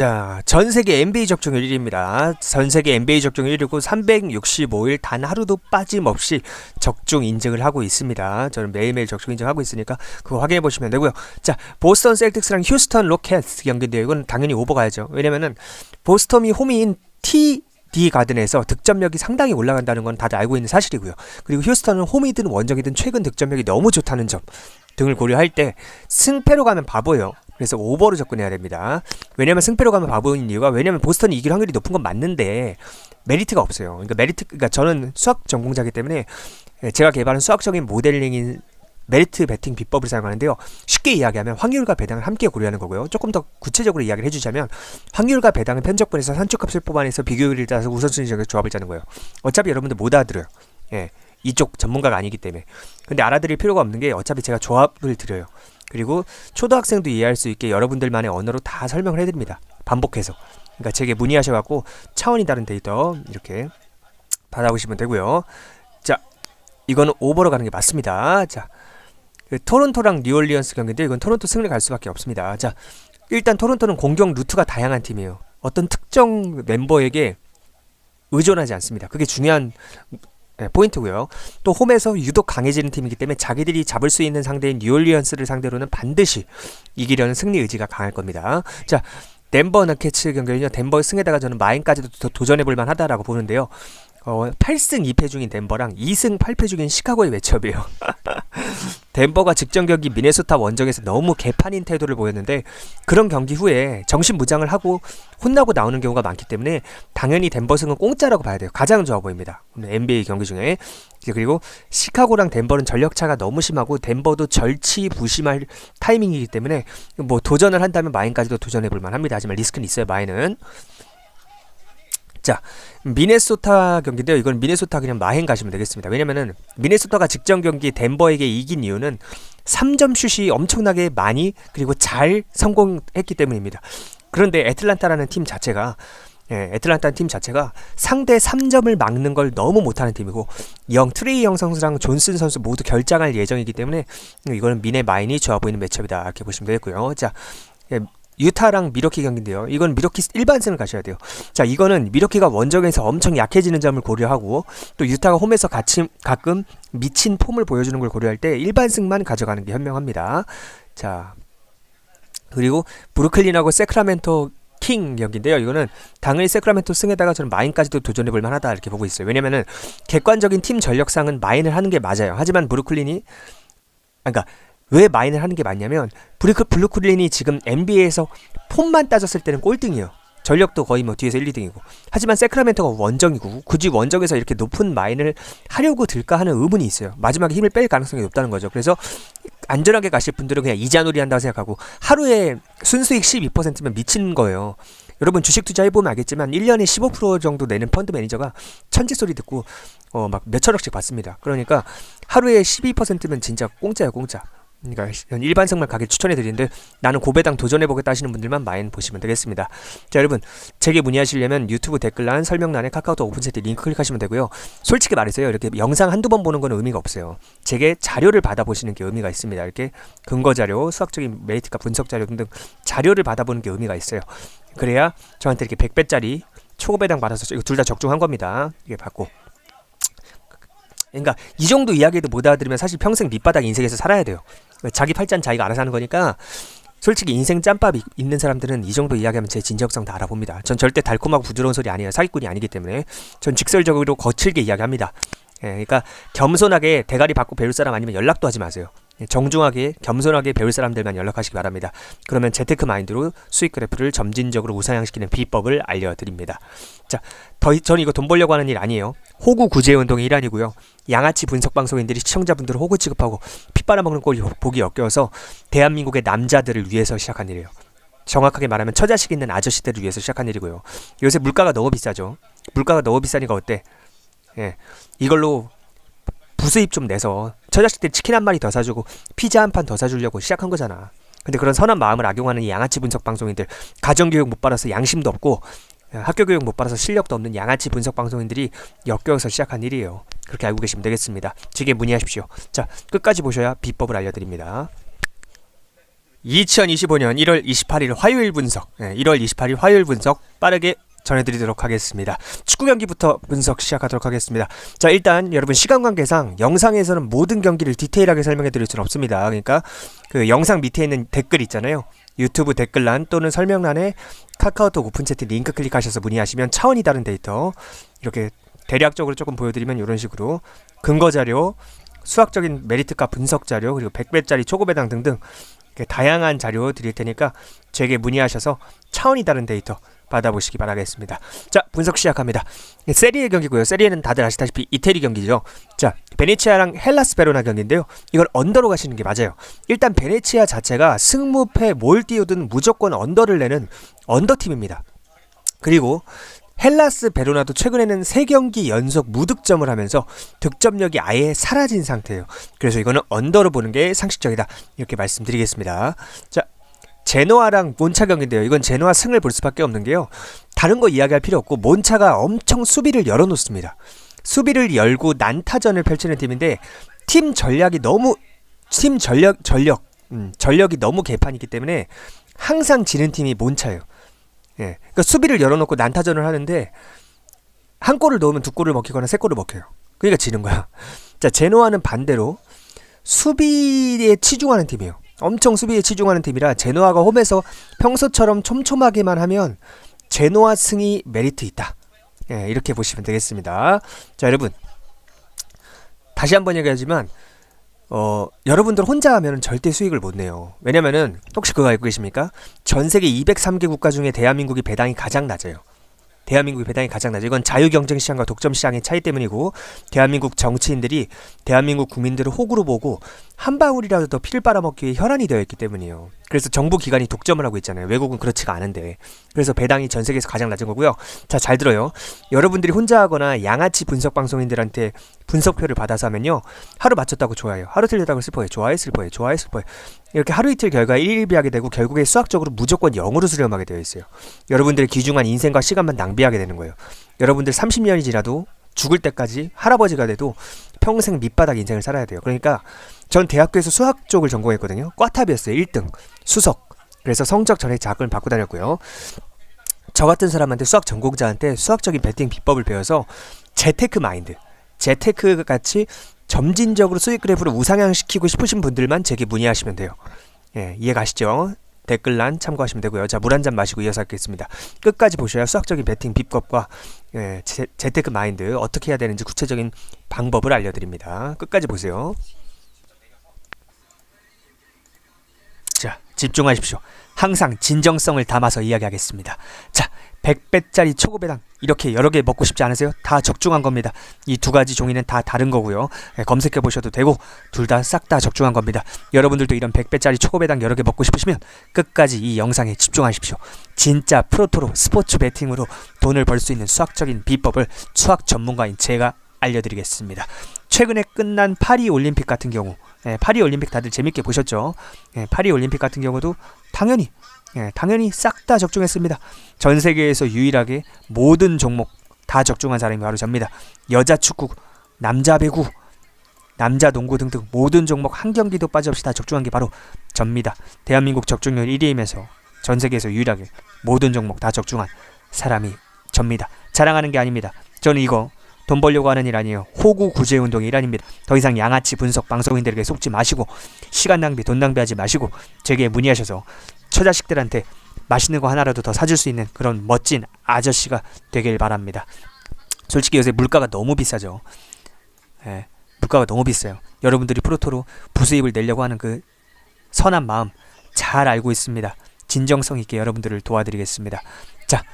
자, 전세계 NBA 적중률 1위입니다. 전세계 NBA 적중률 1위고 365일 단 하루도 빠짐없이 적중 인증을 하고 있습니다. 저는 매일매일 적중 인증하고 있으니까 그거 확인해 보시면 되고요. 자, 보스턴 셀틱스랑 휴스턴 로켓스 경기인데요. 이건 당연히 오버 가야죠. 왜냐면은 보스턴이 홈인 TD 가든에서 득점력이 상당히 올라간다는 건 다들 알고 있는 사실이고요. 그리고 휴스턴은 홈이든 원정이든 최근 득점력이 너무 좋다는 점 등을 고려할 때 승패로 가면 바보예요. 그래서 오버로 접근해야 됩니다. 왜냐면 승패로 가면 바보인 이유가, 왜냐면 보스턴이 이길 확률이 높은 건 맞는데 메리트가 없어요. 그러니까 저는 수학 전공자이기 때문에 제가 개발한 수학적인 모델링인 메리트 베팅 비법을 사용하는데요. 쉽게 이야기하면 확률과 배당을 함께 고려하는 거고요. 조금 더 구체적으로 이야기를 해주자면 확률과 배당은 편적분에서 산출값을 뽑아내서 비교율을 따라서 우선순위적인 조합을 짜는 거예요. 어차피 여러분들 못 알아들어요. 이쪽 전문가가 아니기 때문에. 근데 알아들을 필요가 없는 게 어차피 제가 조합을 드려요. 그리고 초등학생도 이해할 수 있게 여러분들만의 언어로 다 설명을 해드립니다. 반복해서. 그러니까 제게 문의하셔갖고 차원이 다른 데이터 이렇게 받아보시면 되고요. 자, 이거는 오버로 가는 게 맞습니다. 자, 토론토랑 뉴올리언스 경기인데 이건 토론토 승리 갈 수밖에 없습니다. 자, 일단 토론토는 공격 루트가 다양한 팀이에요. 어떤 특정 멤버에게 의존하지 않습니다. 그게 중요한 포인트고요. 또 홈에서 유독 강해지는 팀이기 때문에 자기들이 잡을 수 있는 상대인 뉴올리언스를 상대로는 반드시 이기려는 승리 의지가 강할 겁니다. 자, 덴버 너켓츠 경기는요. 덴버의 승에다가 저는 마인까지도 도전해볼 만하다라고 보는데요. 8승 2패 중인 덴버랑 2승 8패 중인 시카고의 매치업이에요. 덴버가 직전 경기 미네소타 원정에서 너무 개판인 태도를 보였는데 그런 경기 후에 정신무장을 하고 혼나고 나오는 경우가 많기 때문에 당연히 덴버 승은 공짜라고 봐야 돼요. 가장 좋아 보입니다. NBA 경기 중에. 그리고 시카고랑 덴버는 전력차가 너무 심하고 덴버도 절치부심할 타이밍이기 때문에 뭐 도전을 한다면 마인까지도 도전해볼 만합니다. 하지만 리스크는 있어요. 마인은. 자, 미네소타 경기인데요. 이건 미네소타 그냥 마행 가시면 되겠습니다. 왜냐면은 미네소타가 직전 경기 덴버에게 이긴 이유는 3점 슛이 엄청나게 많이 그리고 잘 성공했기 때문입니다. 그런데 애틀란타라는 팀 자체가 상대 3점을 막는 걸 너무 못하는 팀이고 트레이 영 선수랑 존슨 선수 모두 결장할 예정이기 때문에 이거는 미네 마인이 좋아 보이는 매치업이다 이렇게 보시면 되겠고요. 자, 유타랑 미러키 경기인데요. 이건 미러키 일반승을 가셔야 돼요. 자, 이거는 미러키가 원정에서 엄청 약해지는 점을 고려하고 또 유타가 홈에서 가끔 미친 폼을 보여주는 걸 고려할 때 일반승만 가져가는 게 현명합니다. 자, 그리고 브루클린하고 세크라멘토 킹 경기인데요. 이거는 당연히 세크라멘토 승에다가 저는 마인까지도 도전해볼 만하다 이렇게 보고 있어요. 왜냐면은 객관적인 팀 전력상은 마인을 하는 게 맞아요. 하지만 브루클린이 왜 마인을 하는 게 맞냐면 브루클린이 지금 NBA에서 폼만 따졌을 때는 꼴등이에요. 전력도 거의 뭐 뒤에서 1, 2등이고. 하지만 세크라멘토가 원정이고 굳이 원정에서 이렇게 높은 마인을 하려고 들까 하는 의문이 있어요. 마지막에 힘을 뺄 가능성이 높다는 거죠. 그래서 안전하게 가실 분들은 그냥 이자놀이 한다고 생각하고 하루에 순수익 12%면 미친 거예요. 여러분 주식 투자해보면 알겠지만 1년에 15% 정도 내는 펀드 매니저가 천지 소리 듣고 막 몇천억씩 받습니다. 그러니까 하루에 12%면 진짜 공짜예요, 공짜. 그러니까 일반승만 가길 추천해드리는데 나는 고배당 도전해보겠다 하시는 분들만 마인 보시면 되겠습니다. 자, 여러분 제게 문의하시려면 유튜브 댓글란 설명란에 카카오톡 오픈채팅 링크 클릭하시면 되고요. 솔직히 말해서요, 이렇게 영상 한두 번 보는 건 의미가 없어요. 제게 자료를 받아보시는 게 의미가 있습니다. 이렇게 근거자료, 수학적인 메리트값 분석자료 등등 자료를 받아보는 게 의미가 있어요. 그래야 저한테 이렇게 100배짜리 초고배당 받아서 이거 둘 다 적중한 겁니다. 이게 받고, 그러니까 이 정도 이야기도 못 알아들으면 사실 평생 밑바닥 인생에서 살아야 돼요. 자기 팔자는 자기가 알아서 하는 거니까 솔직히 인생 짬밥 있는 사람들은 이 정도 이야기하면 제 진정성 다 알아봅니다. 전 절대 달콤하고 부드러운 소리 아니에요. 사기꾼이 아니기 때문에 전 직설적으로 거칠게 이야기합니다. 그러니까 겸손하게 대가리 받고 배울 사람 아니면 연락도 하지 마세요. 정중하게 겸손하게 배울 사람들만 연락하시기 바랍니다. 그러면 재테크 마인드로 수익 그래프를 점진적으로 우상향시키는 비법을 알려드립니다. 자, 저는 이거 돈 벌려고 하는 일 아니에요. 호구 구제 운동의 일환이고요. 양아치 분석 방송인들이 시청자분들을 호구 취급하고 피 빨아먹는 꼴이 보기 역겨워서 대한민국의 남자들을 위해서 시작한 일이에요. 정확하게 말하면 처자식 있는 아저씨들을 위해서 시작한 일이고요. 요새 물가가 너무 비싸죠. 물가가 너무 비싸니까 어때? 이걸로 부수입 좀 내서 처자식들 치킨 한 마리 더 사주고 피자 한 판 더 사주려고 시작한 거잖아. 근데 그런 선한 마음을 악용하는 이 양아치 분석 방송인들, 가정교육 못 받아서 양심도 없고 학교교육 못 받아서 실력도 없는 양아치 분석 방송인들이 역겨워서 시작한 일이에요. 그렇게 알고 계시면 되겠습니다. 제게 문의하십시오. 자, 끝까지 보셔야 비법을 알려드립니다. 2025년 1월 28일 화요일 분석, 1월 28일 화요일 분석 빠르게 전해드리도록 하겠습니다. 축구 경기부터 분석 시작하도록 하겠습니다. 자, 일단 여러분 시간 관계상 영상에서는 모든 경기를 디테일하게 설명해 드릴 수는 없습니다. 그러니까 그 영상 밑에 있는 댓글 있잖아요. 유튜브 댓글란 또는 설명란에 카카오톡 오픈 채팅 링크 클릭하셔서 문의하시면 차원이 다른 데이터, 이렇게 대략적으로 조금 보여드리면 이런 식으로 근거 자료, 수학적인 메리트값 분석 자료, 그리고 100배짜리 초고배당 등등 다양한 자료 드릴 테니까 제게 문의하셔서 차원이 다른 데이터 받아보시기 바라겠습니다. 자, 분석 시작합니다. 세리에 경기고요. 세리에는 다들 아시다시피 이태리 경기죠. 자, 베네치아랑 헬라스 베로나 경기인데요. 이걸 언더로 가시는 게 맞아요. 일단 베네치아 자체가 승무패 뭘 띄우든 무조건 언더를 내는 언더팀입니다. 그리고 헬라스 베로나도 최근에는 3경기 연속 무득점을 하면서 득점력이 아예 사라진 상태예요. 그래서 이거는 언더로 보는 게 상식적이다, 이렇게 말씀드리겠습니다. 자, 제노아랑 몬차 경기인데요. 이건 제노아 승을 볼 수밖에 없는 게요, 다른 거 이야기할 필요 없고 몬차가 엄청 수비를 열어놓습니다. 수비를 열고 난타전을 펼치는 팀인데 전력이 너무 개판이기 때문에 항상 지는 팀이 몬차예요. 예, 그러니까 수비를 열어놓고 난타전을 하는데 한 골을 넣으면 2골을 먹히거나 3골을 먹혀요. 그러니까 지는 거야. 자, 제노아는 반대로 수비에 치중하는 팀이에요. 엄청 수비에 치중하는 팀이라 제노아가 홈에서 평소처럼 촘촘하게만 하면 제노아 승이 메리트 있다. 예, 이렇게 보시면 되겠습니다. 자, 여러분 다시 한번 얘기하지만 여러분들 혼자 하면 절대 수익을 못 내요. 왜냐면은 혹시 그거 알고 계십니까? 전 세계 203개 국가 중에 대한민국이 배당이 가장 낮아요. 대한민국이 배당이 가장 낮아요. 이건 자유경쟁시장과 독점시장의 차이 때문이고, 대한민국 정치인들이 대한민국 국민들을 호구로 보고 한 방울이라도 더 피를 빨아먹기 위해 혈안이 되어 있기 때문이에요. 그래서 정부 기관이 독점을 하고 있잖아요. 외국은 그렇지가 않은데. 그래서 배당이 전 세계에서 가장 낮은 거고요. 자, 잘 들어요. 여러분들이 혼자 하거나 양아치 분석 방송인들한테 분석표를 받아서 하면요, 하루 맞췄다고 좋아해요, 하루 틀렸다고 슬퍼해요, 좋아해 슬퍼해요, 좋아해 슬퍼해요. 이렇게 하루 이틀 결과 일일비하게 되고 결국에 수학적으로 무조건 0으로 수렴하게 되어 있어요. 여러분들의 귀중한 인생과 시간만 낭비하게 되는 거예요. 여러분들 30년이 지나도 죽을 때까지 할아버지가 돼도 평생 밑바닥 인생을 살아야 돼요. 그러니까 전 대학교에서 수학 쪽을 전공했거든요. 꽈탑이었어요. 1등 수석. 그래서 성적 전액 자금을 받고 다녔고요. 저 같은 사람한테, 수학 전공자한테 수학적인 베팅 비법을 배워서 재테크 마인드, 재테크 같이 점진적으로 수익 그래프를 우상향시키고 싶으신 분들만 제게 문의하시면 돼요. 예, 이해가시죠? 댓글란 참고하시면 되고요. 자, 물 한 잔 마시고 이어서 하겠습니다. 끝까지 보셔야 수학적인 베팅 비법과 재테크 마인드 어떻게 해야 되는지 구체적인 방법을 알려드립니다. 끝까지 보세요. 자, 집중하십시오. 항상 진정성을 담아서 이야기하겠습니다. 자, 100배짜리 초고배당 이렇게 여러 개 먹고 싶지 않으세요? 다 적중한 겁니다. 이 두 가지 종이는 다 다른 거고요. 검색해 보셔도 되고 둘 다 싹 다 적중한 겁니다. 여러분들도 이런 100배짜리 초고배당 여러 개 먹고 싶으시면 끝까지 이 영상에 집중하십시오. 진짜 프로토로 스포츠 베팅으로 돈을 벌 수 있는 수학적인 비법을 수학 전문가인 제가 알려드리겠습니다. 최근에 끝난 파리올림픽 같은 경우, 파리올림픽 다들 재밌게 보셨죠? 파리올림픽 같은 경우도 당연히 싹 다 적중했습니다. 전 세계에서 유일하게 모든 종목 다 적중한 사람이 바로 접니다. 여자 축구, 남자 배구, 남자 농구 등등 모든 종목 한 경기도 빠짐없이 다 적중한 게 바로 접니다. 대한민국 적중률 1위이면서 전 세계에서 유일하게 모든 종목 다 적중한 사람이 접니다. 자랑하는 게 아닙니다. 저는 이거 돈 벌려고 하는 일 아니에요. 호구 구제 운동의 일환입니다. 더 이상 양아치 분석 방송인들에게 속지 마시고 시간 낭비, 돈 낭비하지 마시고 제게 문의하셔서 처자식들한테 맛있는 거 하나라도 더 사줄 수 있는 그런 멋진 아저씨가 되길 바랍니다. 솔직히 요새 물가가 너무 비싸죠. 물가가 너무 비싸요. 여러분들이 프로토로 부수입을 내려고 하는 그 선한 마음 잘 알고 있습니다. 진정성 있게 여러분들을 도와드리겠습니다. 자,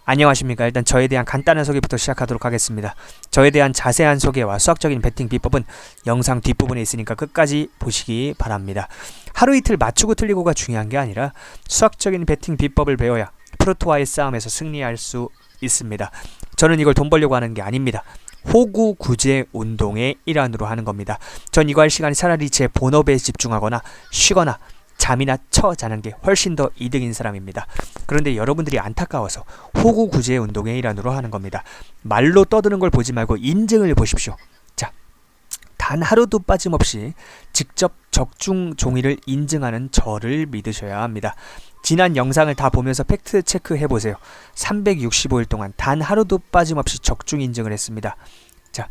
안녕하십니까. 일단 저에 대한 간단한 소개부터 시작하도록 하겠습니다. 저에 대한 자세한 소개와 수학적인 베팅 비법은 영상 뒷부분에 있으니까 끝까지 보시기 바랍니다. 하루 이틀 맞추고 틀리고가 중요한 게 아니라 수학적인 베팅 비법을 배워야 프로토와의 싸움에서 승리할 수 있습니다. 저는 이걸 돈 벌려고 하는 게 아닙니다. 호구 구제 운동의 일환으로 하는 겁니다. 전 이거 할 시간이 차라리 제 본업에 집중하거나 쉬거나 잠이나 자는 게 훨씬 더 이득인 사람입니다. 그런데 여러분들이 안타까워서 호구 구제 운동의 일환으로 하는 겁니다. 말로 떠드는 걸 보지 말고 인증을 보십시오. 자, 단 하루도 빠짐없이 직접 적중 종이를 인증하는 저를 믿으셔야 합니다. 지난 영상을 다 보면서 팩트 체크해 보세요. 365일 동안 단 하루도 빠짐없이 적중 인증을 했습니다. 자,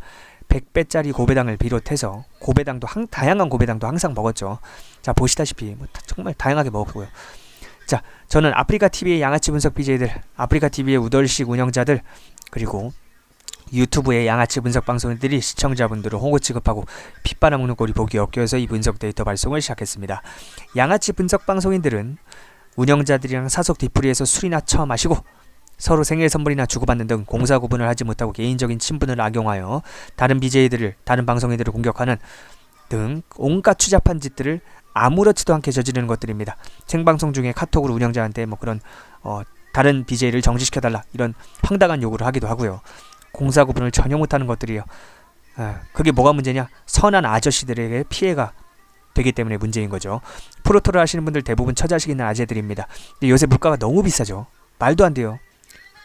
100배짜리 고배당을 비롯해서 고배당도 다양한 고배당도 항상 먹었죠. 자, 보시다시피 정말 다양하게 먹었고요. 자, 저는 아프리카TV의 양아치 분석 BJ들, 아프리카TV의 우덜식 운영자들, 그리고 유튜브의 양아치 분석 방송들이 시청자분들을 홍보 취급하고 핏바라먹는 꼴이 보기 역겨워서 이 분석 데이터 발송을 시작했습니다. 양아치 분석 방송인들은 운영자들이랑 사석 뒷풀이에서 술이나 처마시고 서로 생일 선물이나 주고받는 등 공사 구분을 하지 못하고 개인적인 친분을 악용하여 다른 BJ들을, 다른 방송인들을 공격하는 등 온갖 추잡한 짓들을 아무렇지도 않게 저지르는 것들입니다. 생방송 중에 카톡으로 운영자한테 뭐 그런 다른 BJ를 정지시켜달라 이런 황당한 요구를 하기도 하고요. 공사 구분을 전혀 못하는 것들이에요. 그게 뭐가 문제냐? 선한 아저씨들에게 피해가 되기 때문에 문제인 거죠. 프로토를 하시는 분들 대부분 처자식 있는 아재들입니다. 근데 요새 물가가 너무 비싸죠. 말도 안 돼요.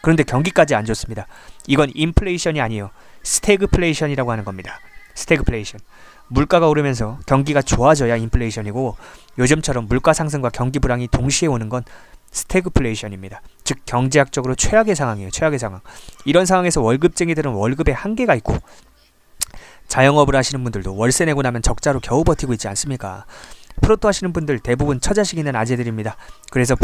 그런데 경기까지 안 좋습니다. 이건 인플레이션이 아니에요. 스태그플레이션이라고 하는 겁니다. 스태그플레이션. 물가가 오르면서 경기가 좋아져야 인플레이션이고, 요즘처럼 물가 상승과 경기 불황이 동시에 오는 건 스태그플레이션입니다. 즉 경제학적으로 최악의 상황이에요. 최악의 상황. 이런 상황에서 월급쟁이들은 월급에 한계가 있고, 자영업을 하시는 분들도 월세 내고 나면 적자로 겨우 버티고 있지 않습니까? 프로토 하시는 분들 대부분 처자식 있는 아재들입니다. 그래서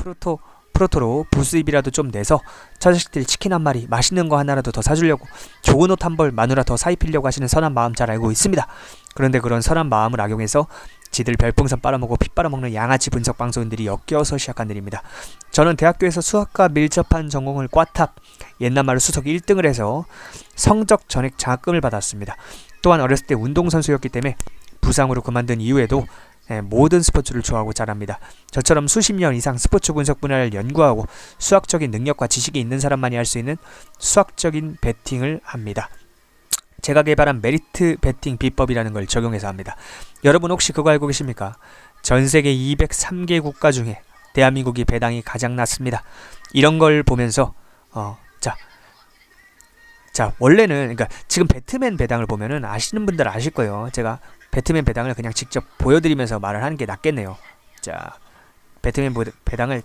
프로토로 부수입이라도 좀 내서 처자식들 치킨 한 마리, 맛있는 거 하나라도 더 사주려고, 좋은 옷 한 벌, 마누라 더 사입히려고 하시는 선한 마음 잘 알고 있습니다. 그런데 그런 선한 마음을 악용해서 지들 별풍선 빨아먹고 피 빨아먹는 양아치 분석 방송인들이 역겨워서 시작한 일입니다. 저는 대학교에서 수학과 밀접한 전공을 꽈탑, 옛날 말로 수석 1등을 해서 성적 전액 장학금을 받았습니다. 또한 어렸을 때 운동선수였기 때문에 부상으로 그만둔 이후에도 모든 스포츠를 좋아하고 자랍니다. 저처럼 수십 년 이상 스포츠 분석 분야를 연구하고 수학적인 능력과 지식이 있는 사람만이 할 수 있는 수학적인 베팅을 합니다. 제가 개발한 메리트 베팅 비법이라는 걸 적용해서 합니다. 여러분 혹시 그거 알고 계십니까? 전 세계 203개 국가 중에 대한민국이 배당이 가장 낮습니다. 이런 걸 보면서 자, 원래는, 그러니까 지금 배트맨 배당을 보면은 아시는 분들 아실 거예요. 제가 배트맨 배당을 그냥 직접 보여드리면서 말을 하는 게 낫겠네요. 자, 배트맨 배당을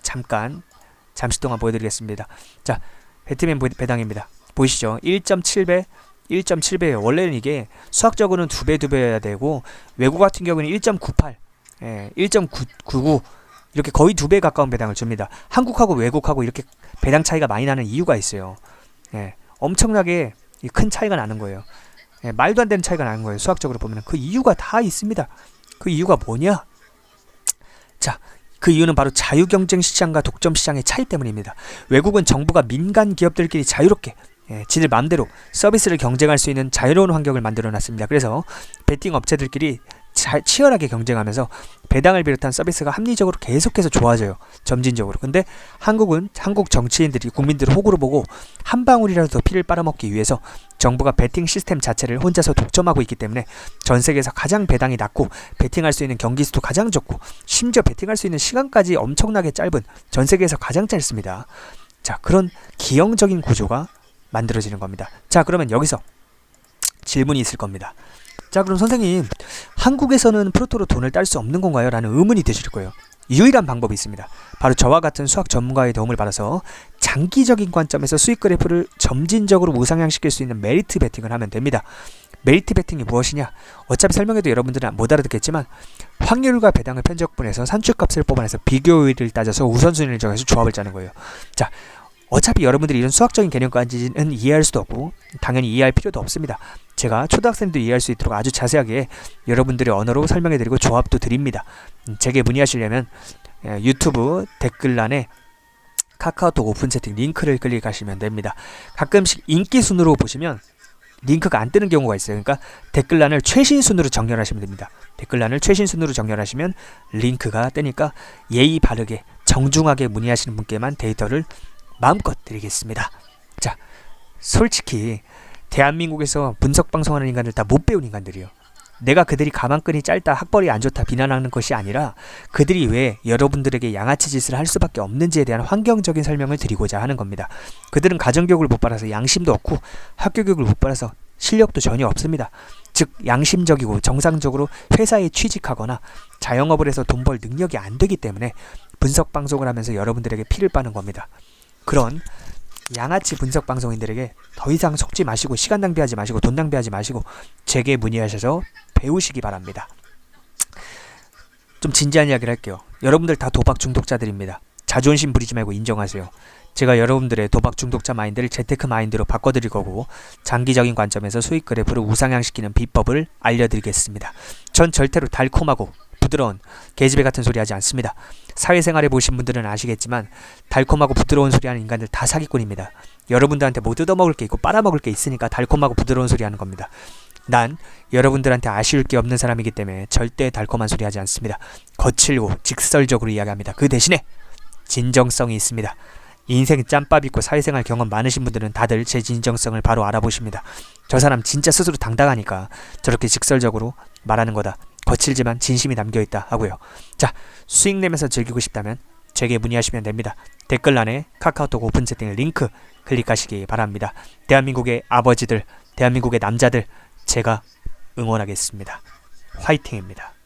잠시 동안 보여드리겠습니다. 자, 배트맨 배당입니다. 보이시죠? 1.7배, 1.7배예요. 원래는 이게 수학적으로는 2배여야 되고, 외국 같은 경우는 1.98, 1.99 이렇게 거의 2배 가까운 배당을 줍니다. 한국하고 외국하고 이렇게 배당 차이가 많이 나는 이유가 있어요. 엄청나게 큰 차이가 나는 거예요. 말도 안 되는 차이가 나는 거예요. 수학적으로 보면 그 이유가 다 있습니다. 그 이유가 뭐냐? 자, 그 이유는 바로 자유경쟁 시장과 독점 시장의 차이 때문입니다. 외국은 정부가 민간 기업들끼리 자유롭게 지들 마음대로 서비스를 경쟁할 수 있는 자유로운 환경을 만들어 놨습니다. 그래서 베팅 업체들끼리 치열하게 경쟁하면서 배당을 비롯한 서비스가 합리적으로 계속해서 좋아져요. 점진적으로. 근데 한국은 한국 정치인들이 국민들을 호구로 보고 한 방울이라도 더 피를 빨아먹기 위해서 정부가 베팅 시스템 자체를 혼자서 독점하고 있기 때문에 전 세계에서 가장 배당이 낮고 베팅할 수 있는 경기 수도 가장 적고 심지어 베팅할 수 있는 시간까지 엄청나게 짧은, 전 세계에서 가장 짧습니다. 자, 그런 기형적인 구조가 만들어지는 겁니다. 자, 그러면 여기서 질문이 있을 겁니다. 자, 그럼 선생님, 한국에서는 프로토로 돈을 딸 수 없는 건가요? 라는 의문이 드실 거예요. 유일한 방법이 있습니다. 바로 저와 같은 수학 전문가의 도움을 받아서 장기적인 관점에서 수익 그래프를 점진적으로 우상향시킬 수 있는 메리트 베팅을 하면 됩니다. 메리트 베팅이 무엇이냐? 어차피 설명해도 여러분들은 못 알아듣겠지만, 확률과 배당을 편적분해서 산출값을 뽑아내서 비교율을 따져서 우선순위를 정해서 조합을 짜는 거예요. 자, 어차피 여러분들이 이런 수학적인 개념까지는 이해할 수도 없고 당연히 이해할 필요도 없습니다. 제가 초등학생도 이해할 수 있도록 아주 자세하게 여러분들의 언어로 설명해드리고 조합도 드립니다. 제게 문의하시려면 유튜브 댓글란에 카카오톡 오픈 채팅 링크를 클릭하시면 됩니다. 가끔씩 인기 순으로 보시면 링크가 안 뜨는 경우가 있어요. 그러니까 댓글란을 최신 순으로 정렬하시면 됩니다. 댓글란을 최신 순으로 정렬하시면 링크가 뜨니까 예의 바르게 정중하게 문의하시는 분께만 데이터를 마음껏 드리겠습니다. 자, 솔직히 대한민국에서 분석방송하는 인간들 다 못 배운 인간들이요. 내가 그들이 가만끈이 짧다, 학벌이 안 좋다 비난하는 것이 아니라 그들이 왜 여러분들에게 양아치 짓을 할 수밖에 없는지에 대한 환경적인 설명을 드리고자 하는 겁니다. 그들은 가정교육을 못 받아서 양심도 없고 학교교육을 못 받아서 실력도 전혀 없습니다. 즉 양심적이고 정상적으로 회사에 취직하거나 자영업을 해서 돈 벌 능력이 안 되기 때문에 분석 방송을 하면서 여러분들에게 피를 빠는 겁니다. 그런 양아치 분석 방송인들에게 더 이상 속지 마시고 시간 낭비하지 마시고 돈 낭비하지 마시고 제게 문의하셔서 배우시기 바랍니다. 좀 진지한 이야기를 할게요. 여러분들 다 도박 중독자들입니다. 자존심 부리지 말고 인정하세요. 제가 여러분들의 도박 중독자 마인드를 재테크 마인드로 바꿔드릴 거고 장기적인 관점에서 수익 그래프를 우상향시키는 비법을 알려드리겠습니다. 전 절대로 달콤하고 부드러운 계집애 같은 소리 하지 않습니다. 사회생활해 보신 분들은 아시겠지만 달콤하고 부드러운 소리 하는 인간들 다 사기꾼입니다. 여러분들한테 뭐 뜯어먹을 게 있고 빨아먹을 게 있으니까 달콤하고 부드러운 소리 하는 겁니다. 난 여러분들한테 아쉬울 게 없는 사람이기 때문에 절대 달콤한 소리 하지 않습니다. 거칠고 직설적으로 이야기합니다. 그 대신에 진정성이 있습니다. 인생 짬밥 있고 사회생활 경험 많으신 분들은 다들 제 진정성을 바로 알아보십니다. 저 사람 진짜 스스로 당당하니까 저렇게 직설적으로 말하는 거다. 거칠지만 진심이 담겨있다 하고요. 자, 수익 내면서 즐기고 싶다면 제게 문의하시면 됩니다. 댓글란에 카카오톡 오픈 채팅 링크 클릭하시기 바랍니다. 대한민국의 아버지들, 대한민국의 남자들 제가 응원하겠습니다. 화이팅입니다.